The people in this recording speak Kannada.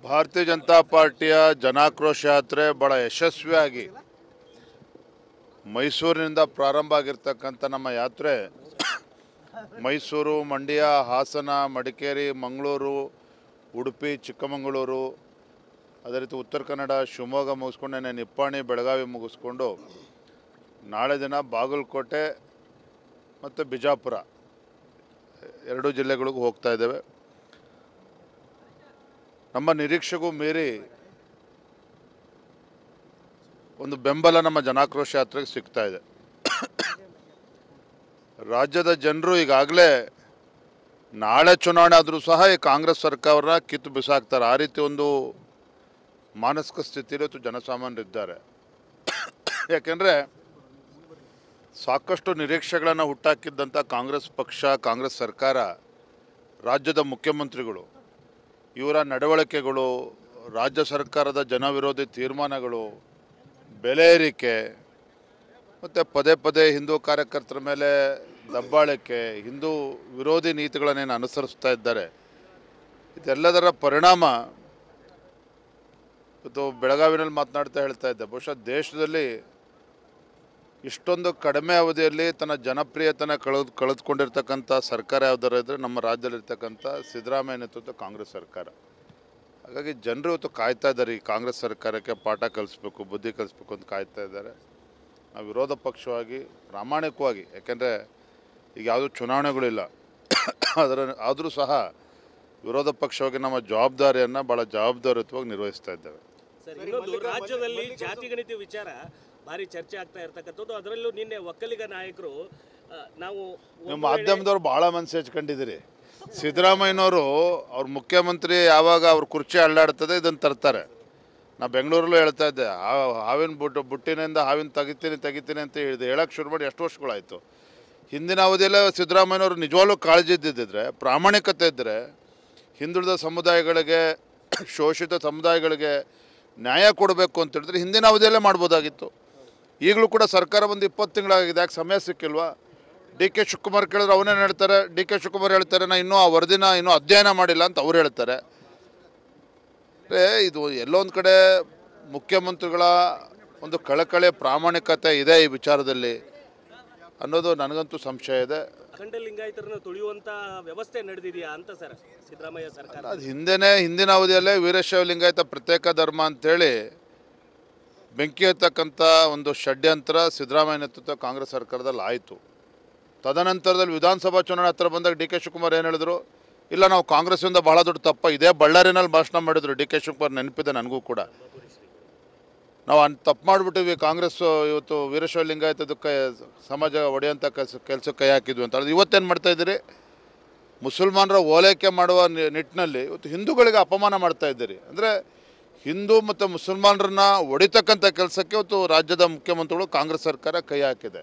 ಭಾರತೀಯ ಜನತಾ ಪಾರ್ಟಿಯ ಜನಾಕ್ರೋಶ ಯಾತ್ರೆ ಬಹಳ ಯಶಸ್ವಿಯಾಗಿ ಮೈಸೂರಿನಿಂದ ಪ್ರಾರಂಭ ಆಗಿರ್ತಕ್ಕಂಥ ನಮ್ಮ ಯಾತ್ರೆ ಮೈಸೂರು, ಮಂಡ್ಯ, ಹಾಸನ, ಮಡಿಕೇರಿ, ಮಂಗಳೂರು, ಉಡುಪಿ, ಚಿಕ್ಕಮಗಳೂರು, ಅದೇ ರೀತಿ ಉತ್ತರ ಕನ್ನಡ, ಶಿವಮೊಗ್ಗ ಮುಗಿಸ್ಕೊಂಡು ನಿಪ್ಪಾಣಿ, ಬೆಳಗಾವಿ ಮುಗಿಸ್ಕೊಂಡು ನಾಳೆ ದಿನ ಬಾಗಲಕೋಟೆ ಮತ್ತು ಬಿಜಾಪುರ ಎರಡೂ ಜಿಲ್ಲೆಗಳಿಗೂ ಹೋಗ್ತಾ ಇದ್ದೇವೆ. ನಮ್ಮ ನಿರೀಕ್ಷೆಗೂ ಮೀರಿ ಒಂದು ಬೆಂಬಲ ನಮ್ಮ ಜನಾಕ್ರೋಶ ಯಾತ್ರೆಗೆ ಸಿಗ್ತಾ ಇದೆ. ರಾಜ್ಯದ ಜನರು ಈಗಾಗಲೇ ನಾಳೆ ಚುನಾವಣೆ ಆದರೂ ಸಹ ಈ ಕಾಂಗ್ರೆಸ್ ಸರ್ಕಾರನ ಕಿತ್ತು ಬಿಸಾಕ್ತಾರೆ. ಆ ರೀತಿ ಒಂದು ಮಾನಸಿಕ ಸ್ಥಿತಿಯಲ್ಲಿ ಇವತ್ತು ಜನಸಾಮಾನ್ಯರಿದ್ದಾರೆ. ಯಾಕೆಂದರೆ ಸಾಕಷ್ಟು ನಿರೀಕ್ಷೆಗಳನ್ನು ಹುಟ್ಟಾಕಿದ್ದಂಥ ಕಾಂಗ್ರೆಸ್ ಪಕ್ಷ, ಕಾಂಗ್ರೆಸ್ ಸರ್ಕಾರ, ರಾಜ್ಯದ ಮುಖ್ಯಮಂತ್ರಿಗಳು ಇವರ ನಡವಳಿಕೆಗಳು, ರಾಜ್ಯ ಸರ್ಕಾರದ ಜನವಿರೋಧಿ ತೀರ್ಮಾನಗಳು, ಬೆಲೆ ಏರಿಕೆ ಮತ್ತು ಪದೇ ಪದೇ ಹಿಂದೂ ಕಾರ್ಯಕರ್ತರ ಮೇಲೆ ದಬ್ಬಾಳಿಕೆ, ಹಿಂದೂ ವಿರೋಧಿ ನೀತಿಗಳನ್ನೇನು ಅನುಸರಿಸ್ತಾ ಇದ್ದಾರೆ, ಇದೆಲ್ಲದರ ಪರಿಣಾಮ ಇವತ್ತು ಬೆಳಗಾವಿನಲ್ಲಿ ಮಾತನಾಡ್ತಾ ಹೇಳ್ತಾ ಇದ್ದೆ. ಬಹುಶಃ ದೇಶದಲ್ಲಿ ಇಷ್ಟೊಂದು ಕಡಿಮೆ ಅವಧಿಯಲ್ಲಿ ತನ್ನ ಜನಪ್ರಿಯತೆನ ಕಳೆದುಕೊಂಡಿರ್ತಕ್ಕಂಥ ಸರ್ಕಾರ ಯಾವುದಾರು ಇದ್ದರೆ ನಮ್ಮ ರಾಜ್ಯದಲ್ಲಿರ್ತಕ್ಕಂಥ ಸಿದ್ದರಾಮಯ್ಯ ನೇತೃತ್ವದ ಕಾಂಗ್ರೆಸ್ ಸರ್ಕಾರ. ಹಾಗಾಗಿ ಜನರು ಇವತ್ತು ಕಾಯ್ತಾ ಇದ್ದಾರೆ, ಈ ಕಾಂಗ್ರೆಸ್ ಸರ್ಕಾರಕ್ಕೆ ಪಾಠ ಕಲಿಸ್ಬೇಕು, ಬುದ್ಧಿ ಕಲಿಸ್ಬೇಕು ಅಂತ ಕಾಯ್ತಾ ಇದ್ದಾರೆ. ನಾವು ವಿರೋಧ ಪಕ್ಷವಾಗಿ ಪ್ರಾಮಾಣಿಕವಾಗಿ, ಯಾಕೆಂದರೆ ಈಗ ಯಾವುದೂ ಚುನಾವಣೆಗಳಿಲ್ಲ, ಆದರೂ ಸಹ ವಿರೋಧ ಪಕ್ಷವಾಗಿ ನಮ್ಮ ಜವಾಬ್ದಾರಿಯನ್ನು ಭಾಳ ಜವಾಬ್ದಾರಿಯುತವಾಗಿ ನಿರ್ವಹಿಸ್ತಾ ಇದ್ದೇವೆ. ರಾಜ್ಯದಲ್ಲಿ ಜಾತಿ ಗಣಿತ ವಿಚಾರ ಭಾರಿ ಚರ್ಚೆ ಆಗ್ತಾ ಇರ್ತಕ್ಕಂಥದ್ದು. ಅದರಲ್ಲೂ ನಿನ್ನೆ ಒಕ್ಕಲಿಗ ನಾಯಕರು ನಾವು ನಿಮ್ಮ ಮಾಧ್ಯಮದವ್ರು ಭಾಳ ಮನಸ್ಸು ಹೆಚ್ಕೊಂಡಿದ್ದೀರಿ. ಸಿದ್ದರಾಮಯ್ಯನವರು ಅವ್ರ ಮುಖ್ಯಮಂತ್ರಿ ಯಾವಾಗ ಅವ್ರ ಕುರ್ಚಿ ಅಳ್ಳಾಡ್ತದೆ ಇದನ್ನು ತರ್ತಾರೆ. ನಾ ಬೆಂಗಳೂರಲ್ಲೂ ಹೇಳ್ತಾ ಇದ್ದೆ, ಹಾವಿನ ಬುಟ್ಟಿನಿಂದ ಹಾವಿನ ತೆಗಿತೀನಿ ಅಂತ ಹೇಳಕ್ಕೆ ಶುರು ಮಾಡಿ ಎಷ್ಟು ವರ್ಷಗಳಾಯಿತು. ಹಿಂದಿನ ಅವಧಿಯಲ್ಲೇ ಸಿದ್ದರಾಮಯ್ಯನವರು ನಿಜವಾಗ್ಲೂ ಕಾಳಜಿ ಇದ್ದಿದ್ದರೆ, ಪ್ರಾಮಾಣಿಕತೆ ಇದ್ದರೆ, ಹಿಂದುಳಿದ ಸಮುದಾಯಗಳಿಗೆ, ಶೋಷಿತ ಸಮುದಾಯಗಳಿಗೆ ನ್ಯಾಯ ಕೊಡಬೇಕು ಅಂತ ಹೇಳಿದ್ರೆ ಹಿಂದಿನ ಅವಧಿಯಲ್ಲೇ ಮಾಡ್ಬೋದಾಗಿತ್ತು. ಈಗಲೂ ಕೂಡ ಸರ್ಕಾರ ಒಂದು 20 ತಿಂಗಳಾಗಿದೆ, ಯಾಕೆ ಸಮಯ ಸಿಕ್ಕಿಲ್ವಾ? ಡಿ ಕೆ ಶಿವಕುಮಾರ್ ಕೇಳಿದ್ರೆ ಅವನೇನು ಹೇಳ್ತಾರೆ, ಡಿ ಕೆ ಶಿವಕುಮಾರ್ ಹೇಳ್ತಾರೆ ನಾ ಇನ್ನೂ ಆ ವರದಿನ ಇನ್ನೂ ಅಧ್ಯಯನ ಮಾಡಿಲ್ಲ ಅಂತ ಅವ್ರು ಹೇಳ್ತಾರೆ. ಇದು ಎಲ್ಲೋ ಒಂದು ಕಡೆ ಮುಖ್ಯಮಂತ್ರಿಗಳ ಒಂದು ಕಳಕಳಿ ಪ್ರಾಮಾಣಿಕತೆ ಇದೆ ಈ ವಿಚಾರದಲ್ಲಿ ಅನ್ನೋದು ನನಗಂತೂ ಸಂಶಯ ಇದೆ. ಅಖಂಡ ಲಿಂಗಾಯತರನ್ನು ತುಳಿಯುವಂಥ ವ್ಯವಸ್ಥೆ ನಡೆದಿದೆಯಾ ಅಂತ ಸರ್ ಸಿದ್ದರಾಮಯ್ಯ ಸರ್ಕಾರ? ಅದು ಹಿಂದಿನ ಅವಧಿಯಲ್ಲೇ ವೀರಶೈವ ಲಿಂಗಾಯತ ಪ್ರತ್ಯೇಕ ಧರ್ಮ ಅಂತೇಳಿ ಬೆಂಕಿ ಹತ್ತಕ್ಕಂಥ ಒಂದು ಷಡ್ಯಂತ್ರ ಸಿದ್ದರಾಮಯ್ಯ ನೇತೃತ್ವ ಕಾಂಗ್ರೆಸ್ ಸರ್ಕಾರದಲ್ಲಿ ಆಯಿತು. ತದನಂತರದಲ್ಲಿ ವಿಧಾನಸಭಾ ಚುನಾವಣೆ ಹತ್ರ ಬಂದಾಗ ಡಿ ಕೆ ಶಿವಕುಮಾರ್ ಏನು ಹೇಳಿದ್ರು, ಇಲ್ಲ ನಾವು ಕಾಂಗ್ರೆಸ್ಸಿಂದ ಬಹಳ ದೊಡ್ಡ ತಪ್ಪ, ಇದೇ ಬಳ್ಳಾರಿನಲ್ಲಿ ಭಾಷಣ ಮಾಡಿದ್ರು ಡಿ ಕೆ ಶಿವಕುಮಾರ್, ನೆನಪಿದೆ ನನಗೂ ಕೂಡ. ನಾವು ತಪ್ಪು ಮಾಡಿಬಿಟ್ಟಿವಿ, ಕಾಂಗ್ರೆಸ್ ಇವತ್ತು ವೀರಶೈವ ಲಿಂಗಾಯತದಕ್ಕೆ ಸಮಾಜ ಒಡೆಯೋಂಥ ಕೆಲಸಕ್ಕೆ ಕೈ ಹಾಕಿದ್ವಿ ಅಂತ ಹೇಳಿದ್ರು. ಇವತ್ತೇನು ಮಾಡ್ತಾ ಇದ್ದೀರಿ? ಮುಸಲ್ಮಾನರ ಓಲೈಕೆ ಮಾಡುವ ನಿಟ್ಟಿನಲ್ಲಿ ಇವತ್ತು ಹಿಂದೂಗಳಿಗೆ ಅಪಮಾನ ಮಾಡ್ತಾ ಇದ್ದೀರಿ. ಅಂದರೆ ಹಿಂದೂ ಮತ್ತು ಮುಸಲ್ಮಾನರನ್ನ ಹೊಡಿತಕ್ಕಂಥ ಕೆಲಸಕ್ಕೆ ಇವತ್ತು ರಾಜ್ಯದ ಮುಖ್ಯಮಂತ್ರಿಗಳು, ಕಾಂಗ್ರೆಸ್ ಸರ್ಕಾರ ಕೈ ಹಾಕಿದೆ.